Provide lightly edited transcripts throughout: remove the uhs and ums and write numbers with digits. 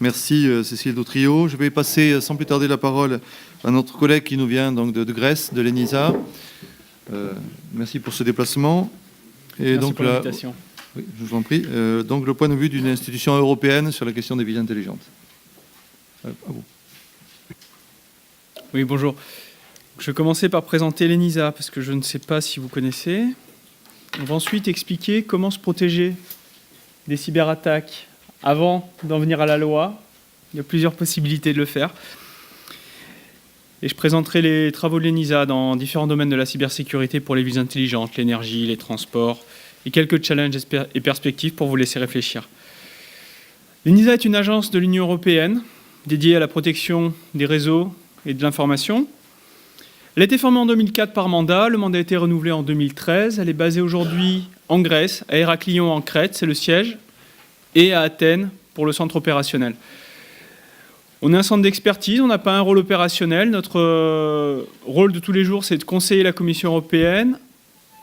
Merci Cécile Dautrio. Je vais passer sans plus tarder la parole à notre collègue qui nous vient donc de Grèce, de l'ENISA. Merci pour ce déplacement. Et merci donc pour l'invitation. Oui, je vous en prie. Donc le point de vue d'une institution européenne sur la question des villes intelligentes. À vous. Oui, bonjour. Je vais commencer par présenter l'ENISA parce que je ne sais pas si vous connaissez. On va ensuite expliquer comment se protéger des cyberattaques avant d'en venir à la loi. Il y a plusieurs possibilités de le faire. Et je présenterai les travaux de l'ENISA dans différents domaines de la cybersécurité pour les villes intelligentes, l'énergie, les transports, et quelques challenges et perspectives pour vous laisser réfléchir. L'ENISA est une agence de l'Union européenne dédiée à la protection des réseaux et de l'information. Elle a été formée en 2004 par mandat. Le mandat a été renouvelé en 2013. Elle est basée aujourd'hui en Grèce, à Héraklion en Crète, c'est le siège, et à Athènes pour le centre opérationnel. On est un centre d'expertise, on n'a pas un rôle opérationnel. Notre rôle de tous les jours, c'est de conseiller la Commission européenne,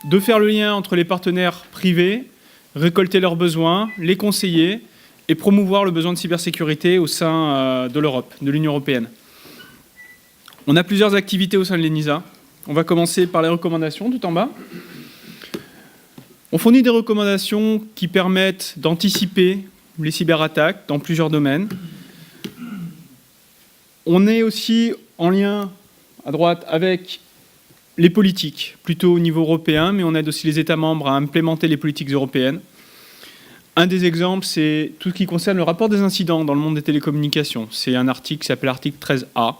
de faire le lien entre les partenaires privés, récolter leurs besoins, les conseiller et promouvoir le besoin de cybersécurité au sein de l'Europe, de l'Union européenne. On a plusieurs activités au sein de l'ENISA. On va commencer par les recommandations, tout en bas. On fournit des recommandations qui permettent d'anticiper les cyberattaques dans plusieurs domaines. On est aussi en lien, à droite, avec les politiques, plutôt au niveau européen, mais on aide aussi les États membres à implémenter les politiques européennes. Un des exemples, c'est tout ce qui concerne le rapport des incidents dans le monde des télécommunications. C'est un article qui s'appelle l'article 13A.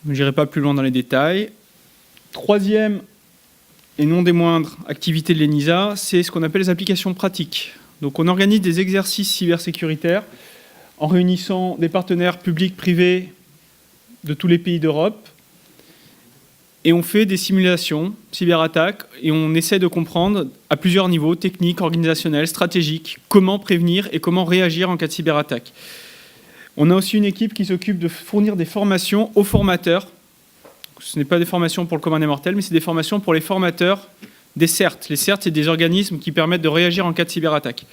Je n'irai pas plus loin dans les détails. Troisième et non des moindres activités de l'ENISA, c'est ce qu'on appelle les applications pratiques. Donc on organise des exercices cybersécuritaires en réunissant des partenaires publics, privés de tous les pays d'Europe. Et on fait des simulations cyberattaques et on essaie de comprendre à plusieurs niveaux, techniques, organisationnels, stratégiques, comment prévenir et comment réagir en cas de cyberattaque. On a aussi une équipe qui s'occupe de fournir des formations aux formateurs. Ce n'est pas des formations pour le commun des mortels, mais c'est des formations pour les formateurs des CERT. Les CERT, c'est des organismes qui permettent de réagir en cas de cyberattaque.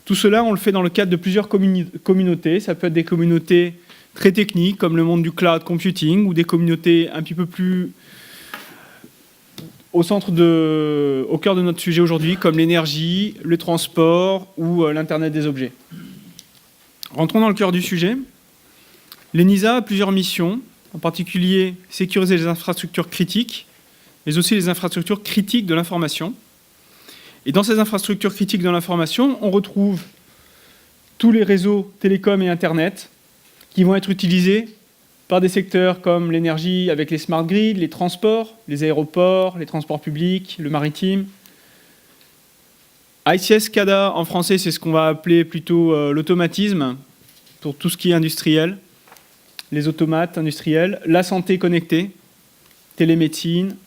Tout cela, on le fait dans le cadre de plusieurs communautés. Ça peut être des communautés très techniques, comme le monde du cloud computing, ou des communautés un petit peu plus au cœur de notre sujet aujourd'hui, comme l'énergie, le transport ou l'Internet des objets. Rentrons dans le cœur du sujet. L'ENISA a plusieurs missions, en particulier sécuriser les infrastructures critiques, mais aussi les infrastructures critiques de l'information. Et dans ces infrastructures critiques de l'information, on retrouve tous les réseaux télécoms et Internet qui vont être utilisés par des secteurs comme l'énergie avec les smart grids, les transports, les aéroports, les transports publics, le maritime. ICS CADA, en français, c'est ce qu'on va appeler plutôt l'automatisme pour tout ce qui est industriel, les automates industriels, la santé connectée, télémédecine,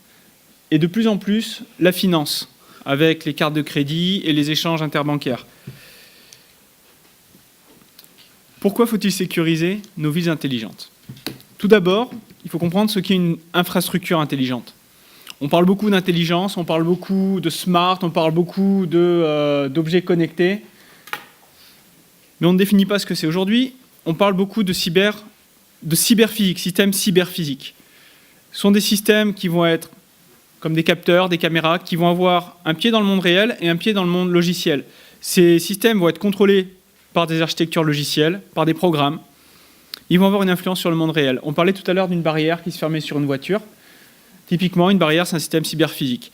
et de plus en plus la finance, avec les cartes de crédit et les échanges interbancaires. Pourquoi faut-il sécuriser nos villes intelligentes ? Tout d'abord, il faut comprendre ce qu'est une infrastructure intelligente. On parle beaucoup d'intelligence, on parle beaucoup de smart, on parle beaucoup d'objets connectés, mais on ne définit pas ce que c'est. Aujourd'hui, on parle beaucoup de cyberphysique, systèmes cyberphysiques. Ce sont des systèmes qui vont être comme des capteurs, des caméras, qui vont avoir un pied dans le monde réel et un pied dans le monde logiciel. Ces systèmes vont être contrôlés par des architectures logicielles, par des programmes. Ils vont avoir une influence sur le monde réel. On parlait tout à l'heure d'une barrière qui se fermait sur une voiture. Typiquement, une barrière, c'est un système cyberphysique.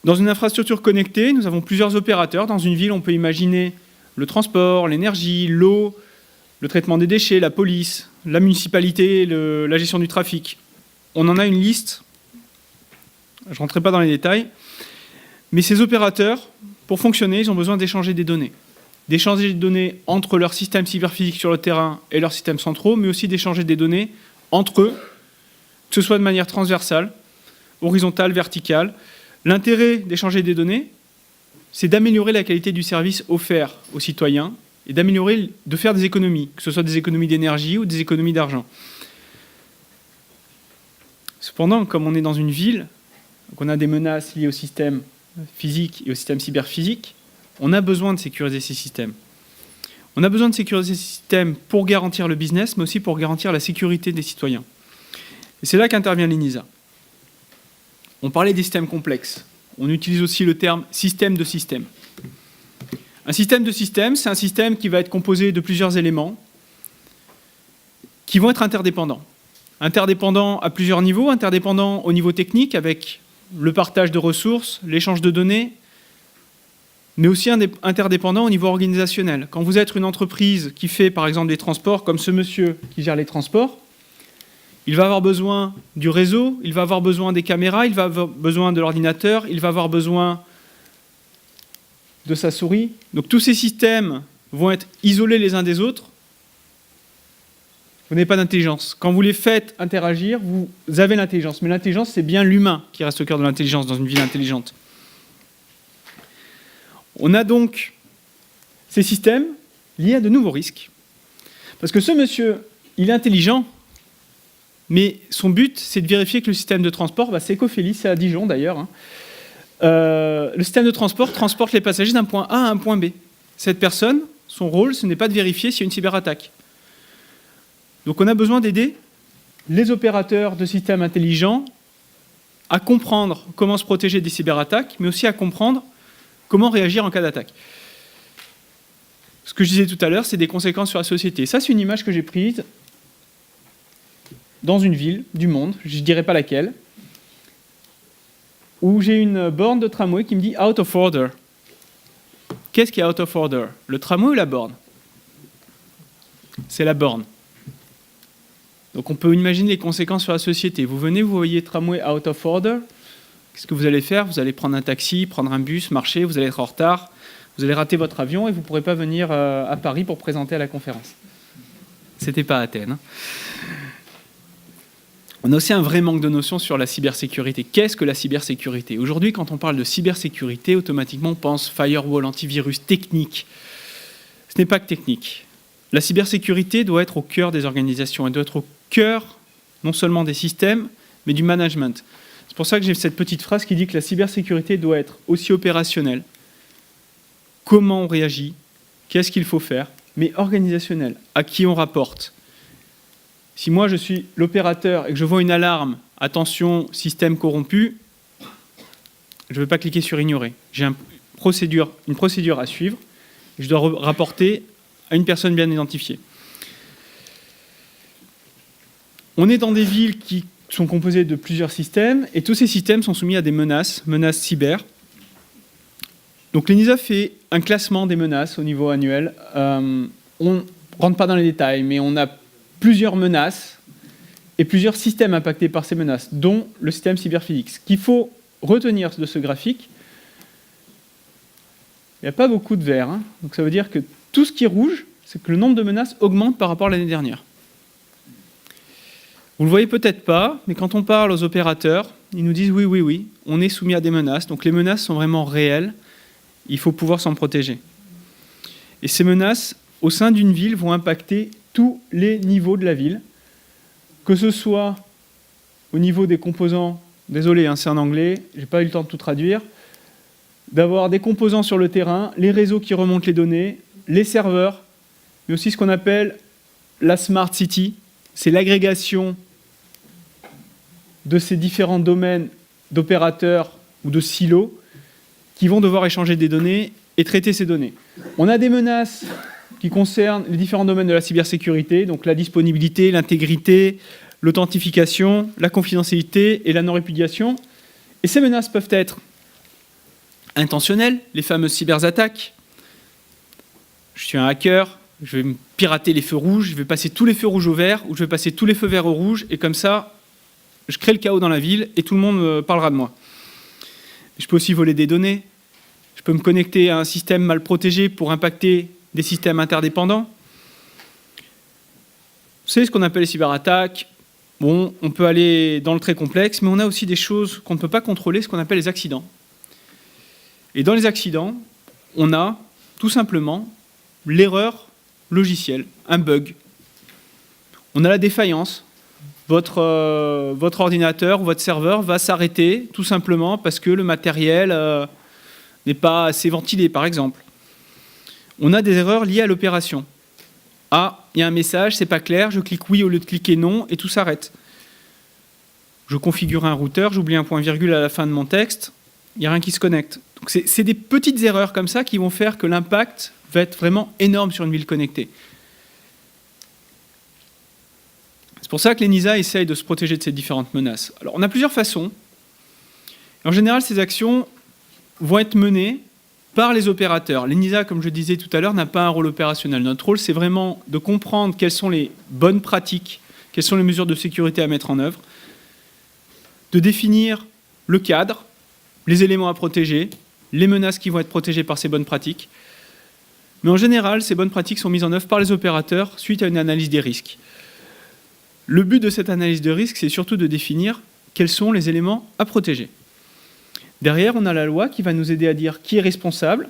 Dans une infrastructure connectée, nous avons plusieurs opérateurs. Dans une ville, on peut imaginer le transport, l'énergie, l'eau, le traitement des déchets, la police, la municipalité, la gestion du trafic. On en a une liste. Je ne rentrerai pas dans les détails. Mais ces opérateurs, pour fonctionner, ils ont besoin d'échanger des données. D'échanger des données entre leurs systèmes cyberphysiques sur le terrain et leurs systèmes centraux, mais aussi d'échanger des données entre eux, que ce soit de manière transversale, horizontale, verticale. L'intérêt d'échanger des données, c'est d'améliorer la qualité du service offert aux citoyens et de faire des économies, que ce soit des économies d'énergie ou des économies d'argent. Cependant, comme on est dans une ville, qu'on a des menaces liées au système physique et au système cyberphysique, on a besoin de sécuriser ces systèmes. On a besoin de sécuriser ces systèmes pour garantir le business, mais aussi pour garantir la sécurité des citoyens. Et c'est là qu'intervient l'ENISA. On parlait des systèmes complexes. On utilise aussi le terme système de système. Un système de système, c'est un système qui va être composé de plusieurs éléments qui vont être interdépendants. Interdépendants à plusieurs niveaux, interdépendants au niveau technique avec le partage de ressources, l'échange de données, mais aussi interdépendants au niveau organisationnel. Quand vous êtes une entreprise qui fait par exemple des transports, comme ce monsieur qui gère les transports, il va avoir besoin du réseau, il va avoir besoin des caméras, il va avoir besoin de l'ordinateur, il va avoir besoin de sa souris. Donc tous ces systèmes vont être isolés les uns des autres. Vous n'avez pas d'intelligence. Quand vous les faites interagir, vous avez l'intelligence. Mais l'intelligence, c'est bien l'humain qui reste au cœur de l'intelligence dans une ville intelligente. On a donc ces systèmes liés à de nouveaux risques. Parce que ce monsieur, il est intelligent, mais son but, c'est de vérifier que le système de transport, c'est Ecofeli, c'est à Dijon d'ailleurs, le système de transport transporte les passagers d'un point A à un point B. Cette personne, son rôle, ce n'est pas de vérifier s'il y a une cyberattaque. Donc on a besoin d'aider les opérateurs de systèmes intelligents à comprendre comment se protéger des cyberattaques, mais aussi à comprendre comment réagir en cas d'attaque. Ce que je disais tout à l'heure, c'est des conséquences sur la société. Ça, c'est une image que j'ai prise dans une ville du monde, je ne dirai pas laquelle, où j'ai une borne de tramway qui me dit « out of order ». Qu'est-ce qui est out of order? Le tramway ou la borne? C'est la borne. Donc on peut imaginer les conséquences sur la société. Vous venez, vous voyez tramway out of order, qu'est-ce que vous allez faire? Vous allez prendre un taxi, prendre un bus, marcher, vous allez être en retard, vous allez rater votre avion et vous ne pourrez pas venir à Paris pour présenter à la conférence. C'était pas Athènes. On a aussi un vrai manque de notions sur la cybersécurité. Qu'est-ce que la cybersécurité? Aujourd'hui, quand on parle de cybersécurité, automatiquement on pense firewall, antivirus, technique. Ce n'est pas que technique. La cybersécurité doit être au cœur des organisations. Elle doit être au cœur non seulement des systèmes, mais du management. C'est pour ça que j'ai cette petite phrase qui dit que la cybersécurité doit être aussi opérationnelle. Comment on réagit? Qu'est-ce qu'il faut faire? Mais organisationnelle. À qui on rapporte? Si moi je suis l'opérateur et que je vois une alarme, attention, système corrompu, je ne vais pas cliquer sur ignorer. J'ai une procédure à suivre. Et je dois rapporter à une personne bien identifiée. On est dans des villes qui sont composées de plusieurs systèmes et tous ces systèmes sont soumis à des menaces cyber. Donc l'ENISA fait un classement des menaces au niveau annuel. On ne rentre pas dans les détails, mais on a plusieurs menaces et plusieurs systèmes impactés par ces menaces, dont le système cyberphysique. Ce qu'il faut retenir de ce graphique, il n'y a pas beaucoup de vert, hein. Donc ça veut dire que tout ce qui est rouge, c'est que le nombre de menaces augmente par rapport à l'année dernière. Vous ne le voyez peut-être pas, mais quand on parle aux opérateurs, ils nous disent oui, on est soumis à des menaces. Donc les menaces sont vraiment réelles, il faut pouvoir s'en protéger. Et ces menaces, au sein d'une ville, vont impacter tous les niveaux de la ville, que ce soit au niveau des composants, désolé, c'est en anglais, je n'ai pas eu le temps de tout traduire, d'avoir des composants sur le terrain, les réseaux qui remontent les données, les serveurs, mais aussi ce qu'on appelle la Smart City, c'est l'agrégation de ces différents domaines d'opérateurs ou de silos qui vont devoir échanger des données et traiter ces données. On a des menaces qui concernent les différents domaines de la cybersécurité, donc la disponibilité, l'intégrité, l'authentification, la confidentialité et la non-répudiation. Et ces menaces peuvent être intentionnelles, les fameuses cyberattaques. Je suis un hacker, je vais me pirater les feux rouges, je vais passer tous les feux rouges au vert, ou je vais passer tous les feux verts au rouge, et comme ça, je crée le chaos dans la ville, et tout le monde parlera de moi. Je peux aussi voler des données, je peux me connecter à un système mal protégé pour impacter des systèmes interdépendants. C'est ce qu'on appelle les cyberattaques. Bon, on peut aller dans le très complexe, mais on a aussi des choses qu'on ne peut pas contrôler, ce qu'on appelle les accidents. Et dans les accidents, on a tout simplement l'erreur logicielle, un bug. On a la défaillance. Votre ordinateur ou votre serveur va s'arrêter tout simplement parce que le matériel n'est pas assez ventilé, par exemple. on a des erreurs liées à l'opération. Ah, il y a un message, c'est pas clair, je clique oui au lieu de cliquer non, et tout s'arrête. Je configure un routeur, j'oublie un point-virgule à la fin de mon texte, il n'y a rien qui se connecte. Donc c'est des petites erreurs comme ça qui vont faire que l'impact va être vraiment énorme sur une ville connectée. C'est pour ça que l'ENISA essaye de se protéger de ces différentes menaces. Alors, on a plusieurs façons. En général, ces actions vont être menées par les opérateurs. L'ENISA, comme je disais tout à l'heure, n'a pas un rôle opérationnel. Notre rôle, c'est vraiment de comprendre quelles sont les bonnes pratiques, quelles sont les mesures de sécurité à mettre en œuvre, de définir le cadre, les éléments à protéger, les menaces qui vont être protégées par ces bonnes pratiques. Mais en général, ces bonnes pratiques sont mises en œuvre par les opérateurs suite à une analyse des risques. Le but de cette analyse de risque, c'est surtout de définir quels sont les éléments à protéger. Derrière, on a la loi qui va nous aider à dire qui est responsable,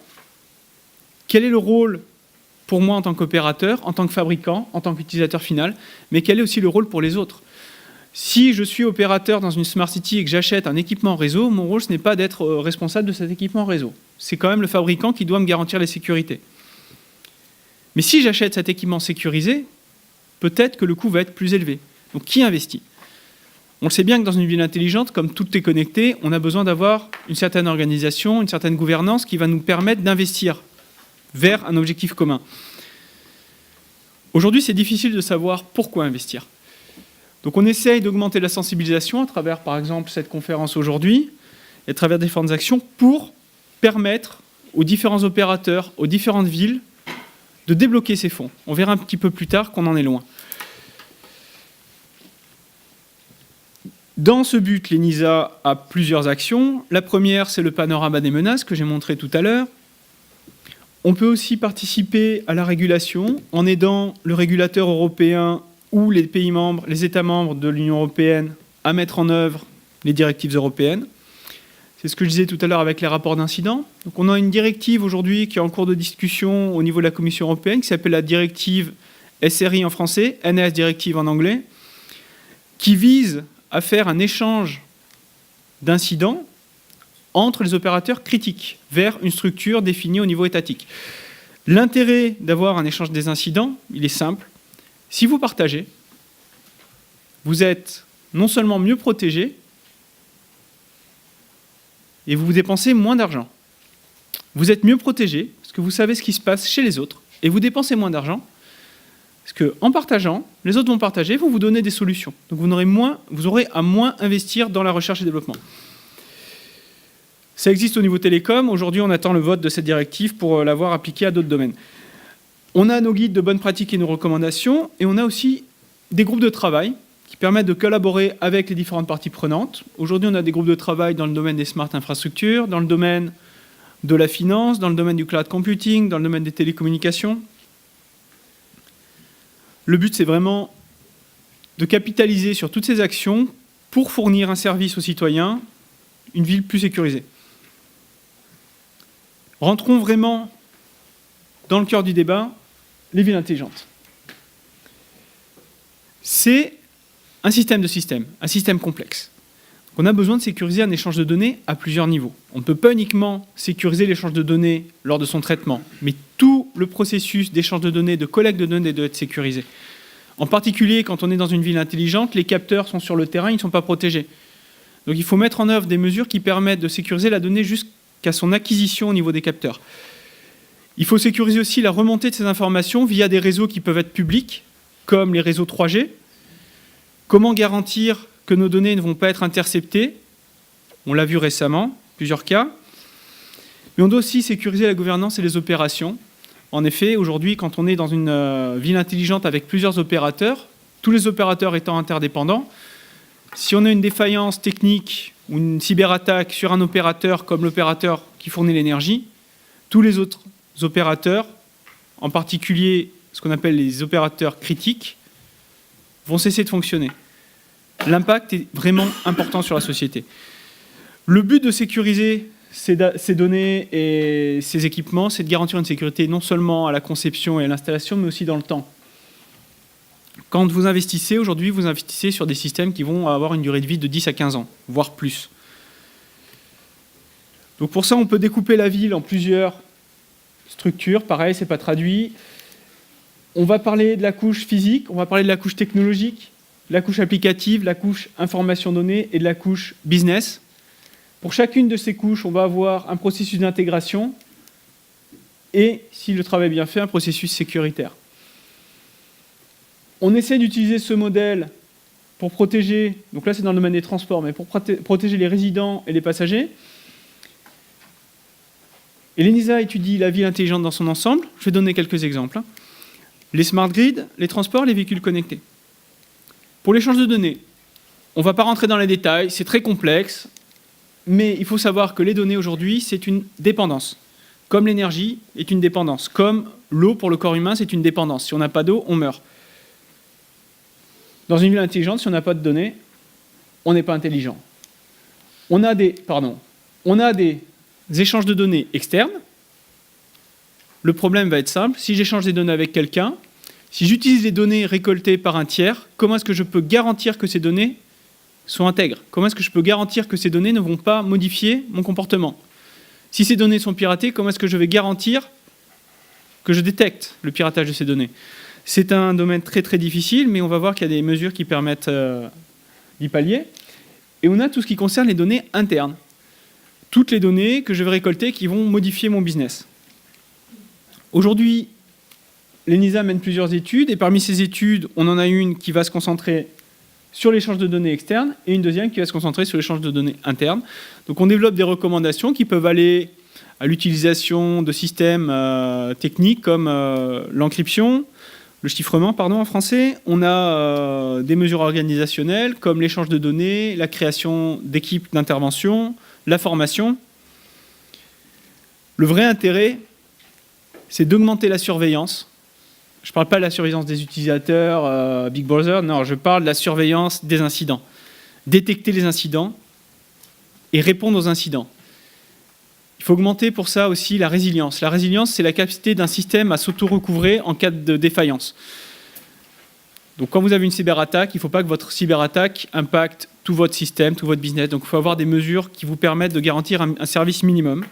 quel est le rôle pour moi en tant qu'opérateur, en tant que fabricant, en tant qu'utilisateur final, mais quel est aussi le rôle pour les autres. Si je suis opérateur dans une Smart City et que j'achète un équipement réseau, mon rôle, ce n'est pas d'être responsable de cet équipement réseau. C'est quand même le fabricant qui doit me garantir la sécurité. Mais si j'achète cet équipement sécurisé, peut-être que le coût va être plus élevé. Donc qui investit ? On le sait bien que dans une ville intelligente, comme tout est connecté, on a besoin d'avoir une certaine organisation, une certaine gouvernance qui va nous permettre d'investir vers un objectif commun. Aujourd'hui, c'est difficile de savoir pourquoi investir. Donc on essaye d'augmenter la sensibilisation à travers, par exemple, cette conférence aujourd'hui, et à travers différentes actions pour permettre aux différents opérateurs, aux différentes villes, de débloquer ces fonds. On verra un petit peu plus tard qu'on en est loin. Dans ce but, l'ENISA a plusieurs actions. La première, c'est le panorama des menaces que j'ai montré tout à l'heure. On peut aussi participer à la régulation en aidant le régulateur européen ou les pays membres, les États membres de l'Union européenne à mettre en œuvre les directives européennes. C'est ce que je disais tout à l'heure avec les rapports d'incidents. Donc on a une directive aujourd'hui qui est en cours de discussion au niveau de la Commission européenne qui s'appelle la directive SRI en français, NAS Directive en anglais, qui vise à faire un échange d'incidents entre les opérateurs critiques vers une structure définie au niveau étatique. L'intérêt d'avoir un échange des incidents, il est simple. Si vous partagez, vous êtes non seulement mieux protégé, et vous dépensez moins d'argent. Vous êtes mieux protégé, parce que vous savez ce qui se passe chez les autres, et vous dépensez moins d'argent, parce qu'en partageant, les autres vont partager, vont vous donner des solutions. Donc vous aurez à moins investir dans la recherche et développement. Ça existe au niveau télécom. Aujourd'hui, on attend le vote de cette directive pour l'avoir appliquée à d'autres domaines. On a nos guides de bonnes pratiques et nos recommandations, et on a aussi des groupes de travail qui permettent de collaborer avec les différentes parties prenantes. Aujourd'hui, on a des groupes de travail dans le domaine des smart infrastructures, dans le domaine de la finance, dans le domaine du cloud computing, dans le domaine des télécommunications. Le but, c'est vraiment de capitaliser sur toutes ces actions pour fournir un service aux citoyens, une ville plus sécurisée. Rentrons vraiment dans le cœur du débat, les villes intelligentes. C'est un système de systèmes, un système complexe. On a besoin de sécuriser un échange de données à plusieurs niveaux. On ne peut pas uniquement sécuriser l'échange de données lors de son traitement, mais tout le processus d'échange de données, de collecte de données doit être sécurisé. En particulier, quand on est dans une ville intelligente, les capteurs sont sur le terrain, ils ne sont pas protégés. Donc il faut mettre en œuvre des mesures qui permettent de sécuriser la donnée jusqu'à son acquisition au niveau des capteurs. Il faut sécuriser aussi la remontée de ces informations via des réseaux qui peuvent être publics, comme les réseaux 3G. Comment garantir que nos données ne vont pas être interceptées? On l'a vu récemment, plusieurs cas. Mais on doit aussi sécuriser la gouvernance et les opérations. En effet, aujourd'hui, quand on est dans une ville intelligente avec plusieurs opérateurs, tous les opérateurs étant interdépendants, si on a une défaillance technique ou une cyberattaque sur un opérateur comme l'opérateur qui fournit l'énergie, tous les autres opérateurs, en particulier ce qu'on appelle les opérateurs critiques, vont cesser de fonctionner. L'impact est vraiment important sur la société. Le but de sécuriser ces données et ces équipements, c'est de garantir une sécurité non seulement à la conception et à l'installation, mais aussi dans le temps. Quand vous investissez, aujourd'hui, vous investissez sur des systèmes qui vont avoir une durée de vie de 10 à 15 ans, voire plus. Donc pour ça, on peut découper la ville en plusieurs structure, pareil, c'est pas traduit. On va parler de la couche physique, on va parler de la couche technologique, la couche applicative, la couche information-donnée et de la couche business. Pour chacune de ces couches, on va avoir un processus d'intégration et, si le travail est bien fait, un processus sécuritaire. On essaie d'utiliser ce modèle pour protéger, donc là c'est dans le domaine des transports, mais pour protéger les résidents et les passagers. Et l'ENISA étudie la ville intelligente dans son ensemble. Je vais donner quelques exemples. Les smart grids, les transports, les véhicules connectés. Pour l'échange de données, on ne va pas rentrer dans les détails, c'est très complexe, mais il faut savoir que les données aujourd'hui, c'est une dépendance. Comme l'énergie est une dépendance, comme l'eau pour le corps humain, c'est une dépendance. Si on n'a pas d'eau, on meurt. Dans une ville intelligente, si on n'a pas de données, on n'est pas intelligent. On a des échanges de données externes. Le problème va être simple. Si j'échange des données avec quelqu'un, si j'utilise les données récoltées par un tiers, comment est-ce que je peux garantir que ces données sont intègres? Comment est-ce que je peux garantir que ces données ne vont pas modifier mon comportement? Si ces données sont piratées, comment est-ce que je vais garantir que je détecte le piratage de ces données? C'est un domaine très très difficile, mais on va voir qu'il y a des mesures qui permettent d'y pallier. Et on a tout ce qui concerne les données internes. Toutes les données que je vais récolter qui vont modifier mon business. Aujourd'hui, l'ENISA mène plusieurs études, et parmi ces études, on en a une qui va se concentrer sur l'échange de données externes, et une deuxième qui va se concentrer sur l'échange de données internes. Donc on développe des recommandations qui peuvent aller à l'utilisation de systèmes techniques comme l'encryption, le chiffrement, pardon, en français. On a des mesures organisationnelles comme l'échange de données, la création d'équipes d'intervention, la formation. Le vrai intérêt, c'est d'augmenter la surveillance. Je ne parle pas de la surveillance des utilisateurs, Big Brother, non, je parle de la surveillance des incidents. Détecter les incidents et répondre aux incidents. Il faut augmenter pour ça aussi la résilience. La résilience, c'est la capacité d'un système à s'auto-recouvrer en cas de défaillance. Donc quand vous avez une cyberattaque, il ne faut pas que votre cyberattaque impacte tout votre système, tout votre business. Donc il faut avoir des mesures qui vous permettent de garantir un service minimum.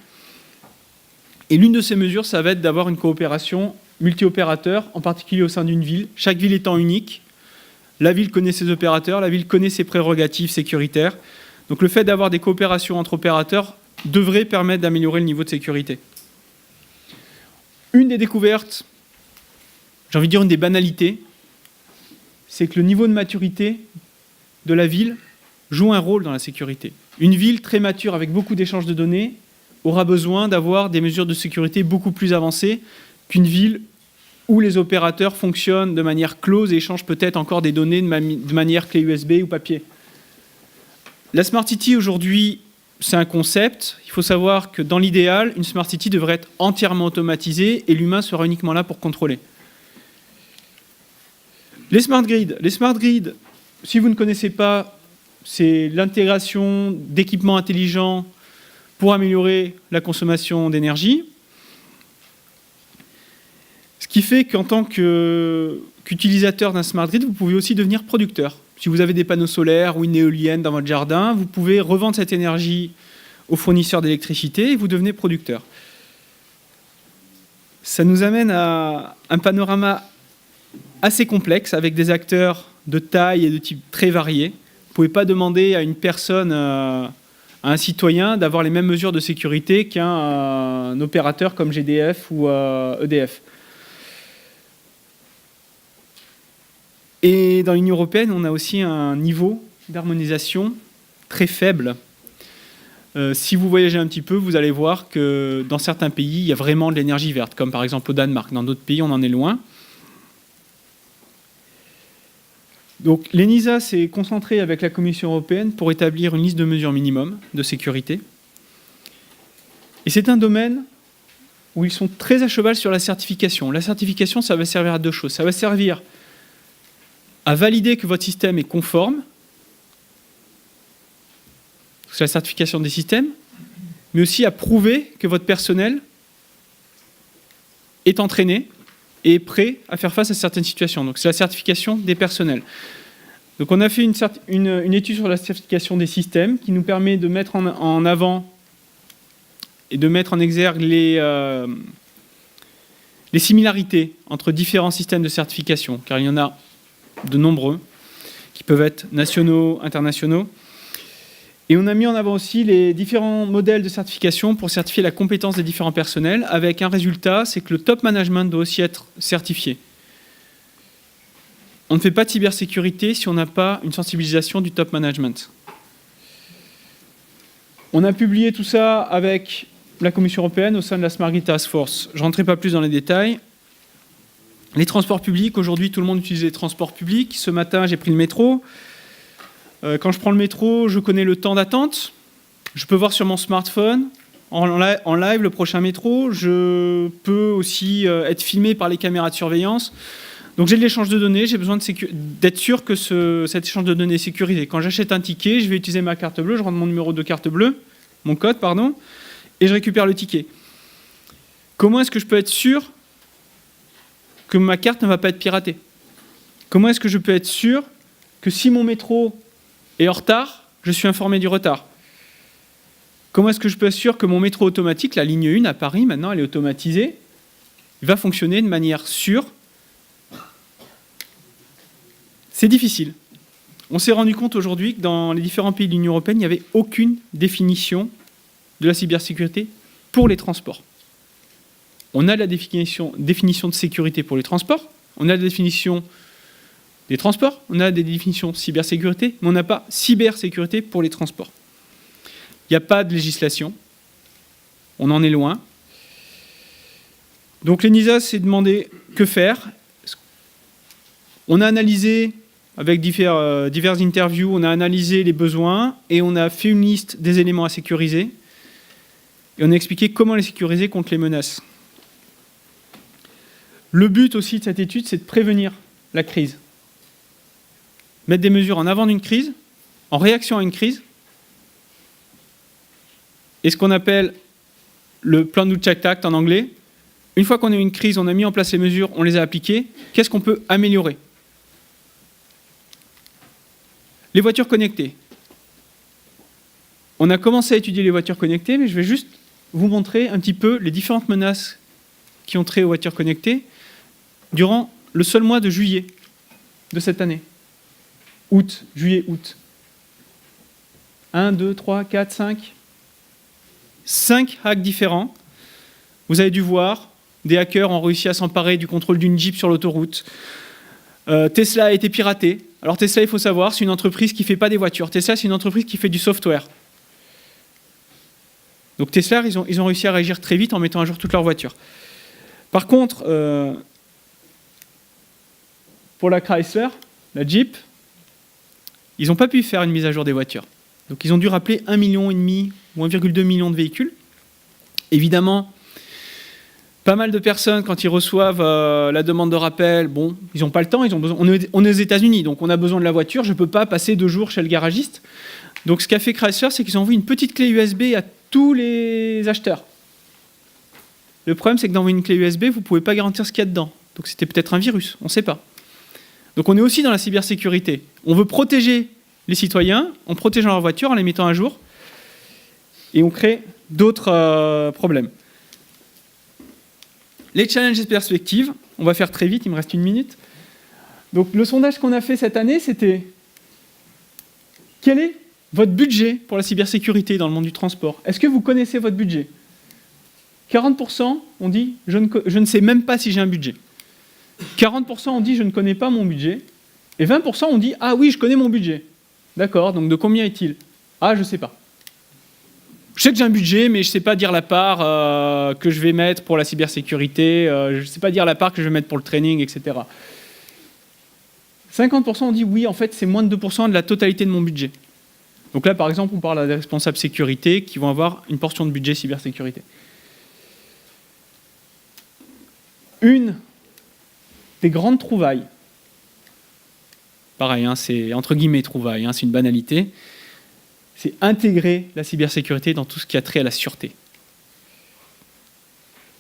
Et l'une de ces mesures, ça va être d'avoir une coopération multi-opérateurs, en particulier au sein d'une ville, chaque ville étant unique. La ville connaît ses opérateurs, la ville connaît ses prérogatives sécuritaires. Donc le fait d'avoir des coopérations entre opérateurs devrait permettre d'améliorer le niveau de sécurité. Une des découvertes, j'ai envie de dire une des banalités, c'est que le niveau de maturité de la ville joue un rôle dans la sécurité. Une ville très mature avec beaucoup d'échanges de données aura besoin d'avoir des mesures de sécurité beaucoup plus avancées qu'une ville où les opérateurs fonctionnent de manière close et échangent peut-être encore des données de manière clé USB ou papier. La Smart City aujourd'hui, c'est un concept. Il faut savoir que dans l'idéal, une Smart City devrait être entièrement automatisée et l'humain sera uniquement là pour contrôler. Les Smart Grids. Les Smart Grids, si vous ne connaissez pas, c'est l'intégration d'équipements intelligents pour améliorer la consommation d'énergie. Ce qui fait qu'en tant qu'utilisateur d'un Smart Grid, vous pouvez aussi devenir producteur. Si vous avez des panneaux solaires ou une éolienne dans votre jardin, vous pouvez revendre cette énergie aux fournisseurs d'électricité et vous devenez producteur. Ça nous amène à un panorama assez complexe avec des acteurs de taille et de type très variés. Vous ne pouvez pas demander à une personne, à un citoyen, d'avoir les mêmes mesures de sécurité qu'un opérateur comme GDF ou EDF. Et dans l'Union européenne, on a aussi un niveau d'harmonisation très faible. Si vous voyagez un petit peu, vous allez voir que dans certains pays, il y a vraiment de l'énergie verte, comme par exemple au Danemark. Dans d'autres pays, on en est loin. Donc l'ENISA s'est concentrée avec la Commission européenne pour établir une liste de mesures minimum de sécurité. Et c'est un domaine où ils sont très à cheval sur la certification. La certification, ça va servir à deux choses. Ça va servir à valider que votre système est conforme, c'est la certification des systèmes, mais aussi à prouver que votre personnel est entraîné et est prêt à faire face à certaines situations. Donc c'est la certification des personnels. Donc on a fait une étude sur la certification des systèmes qui nous permet de mettre en avant et de mettre en exergue les les similarités entre différents systèmes de certification, car il y en a de nombreux, qui peuvent être nationaux, internationaux. Et on a mis en avant aussi les différents modèles de certification pour certifier la compétence des différents personnels, avec un résultat, c'est que le top management doit aussi être certifié. On ne fait pas de cybersécurité si on n'a pas une sensibilisation du top management. On a publié tout ça avec la Commission européenne au sein de la Smart Grid Task Force. Je ne rentrerai pas plus dans les détails. Les transports publics, aujourd'hui tout le monde utilise les transports publics. Ce matin j'ai pris le métro. Quand je prends le métro, je connais le temps d'attente. Je peux voir sur mon smartphone, en live, le prochain métro. Je peux aussi être filmé par les caméras de surveillance. Donc j'ai de l'échange de données, j'ai besoin d'être sûr que cet échange de données est sécurisé. Quand j'achète un ticket, je vais utiliser ma carte bleue, je rentre mon numéro de carte bleue, mon code, pardon, et je récupère le ticket. Comment est-ce que je peux être sûr que ma carte ne va pas être piratée? Comment est-ce que je peux être sûr que si mon métro est en retard, je suis informé du retard? Comment est-ce que je peux être sûr que mon métro automatique, la ligne 1 à Paris, maintenant elle est automatisée, va fonctionner de manière sûre? C'est difficile. On s'est rendu compte aujourd'hui que dans les différents pays de l'Union européenne, il n'y avait aucune définition de la cybersécurité pour les transports. On a la définition de sécurité pour les transports, on a la définition des transports, on a des définitions cybersécurité, mais on n'a pas cybersécurité pour les transports. Il n'y a pas de législation, on en est loin. Donc l'ENISA s'est demandé que faire. On a analysé, avec diverses interviews, on a analysé les besoins et on a fait une liste des éléments à sécuriser et on a expliqué comment les sécuriser contre les menaces. Le but aussi de cette étude, c'est de prévenir la crise. Mettre des mesures en avant d'une crise, en réaction à une crise, et ce qu'on appelle le Plan do Check Act en anglais. Une fois qu'on a eu une crise, on a mis en place les mesures, on les a appliquées, qu'est-ce qu'on peut améliorer? Les voitures connectées. On a commencé à étudier les voitures connectées, mais je vais juste vous montrer un petit peu les différentes menaces qui ont trait aux voitures connectées durant le seul mois de juillet de cette année. Août, juillet, août. 1, 2, 3, 4, 5. 5 hacks différents. Vous avez dû voir, des hackers ont réussi à s'emparer du contrôle d'une Jeep sur l'autoroute. Tesla a été piraté. Alors Tesla, il faut savoir, c'est une entreprise qui ne fait pas des voitures. Tesla, c'est une entreprise qui fait du software. Donc Tesla, ils ont réussi à réagir très vite en mettant à jour toutes leurs voitures. Par contre, pour la Chrysler, la Jeep, ils n'ont pas pu faire une mise à jour des voitures. Donc ils ont dû rappeler 1,5 million ou 1,2 million de véhicules. Évidemment, pas mal de personnes, quand ils reçoivent la demande de rappel, bon, ils n'ont pas le temps, ils ont besoin. On est aux États-Unis, donc on a besoin de la voiture, je ne peux pas passer 2 jours chez le garagiste. Donc ce qu'a fait Chrysler, c'est qu'ils ont envoyé une petite clé USB à tous les acheteurs. Le problème, c'est que d'envoyer une clé USB, vous ne pouvez pas garantir ce qu'il y a dedans. Donc c'était peut-être un virus, on ne sait pas. Donc on est aussi dans la cybersécurité. On veut protéger les citoyens en protégeant leur voiture, en les mettant à jour, et on crée d'autres problèmes. Les challenges et perspectives, on va faire très vite, il me reste 1 minute. Donc le sondage qu'on a fait cette année, c'était quel est votre budget pour la cybersécurité dans le monde du transport? Est-ce que vous connaissez votre budget? 40% ont dit je ne sais même pas si j'ai un budget. 40% ont dit je ne connais pas mon budget. Et 20% ont dit ah oui, je connais mon budget. D'accord, donc de combien est-il? Ah, je ne sais pas. Je sais que j'ai un budget, mais je ne sais pas dire la part que je vais mettre pour la cybersécurité, je ne sais pas dire la part que je vais mettre pour le training, etc. 50% ont dit oui, en fait, c'est moins de 2% de la totalité de mon budget. Donc là, par exemple, on parle à des responsables sécurité qui vont avoir une portion de budget cybersécurité. Une des grandes trouvailles, pareil, hein, c'est entre guillemets trouvailles, hein, c'est une banalité, c'est intégrer la cybersécurité dans tout ce qui a trait à la sûreté.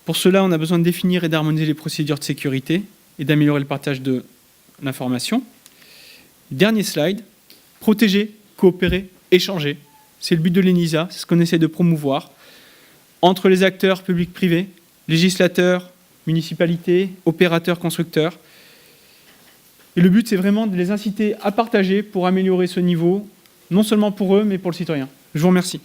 Pour cela, on a besoin de définir et d'harmoniser les procédures de sécurité et d'améliorer le partage de l'information. Dernier slide, protéger, coopérer, échanger. C'est le but de l'ENISA, c'est ce qu'on essaie de promouvoir entre les acteurs publics-privés, législateurs, municipalités, opérateurs, constructeurs. Et le but, c'est vraiment de les inciter à partager pour améliorer ce niveau, non seulement pour eux, mais pour le citoyen. Je vous remercie.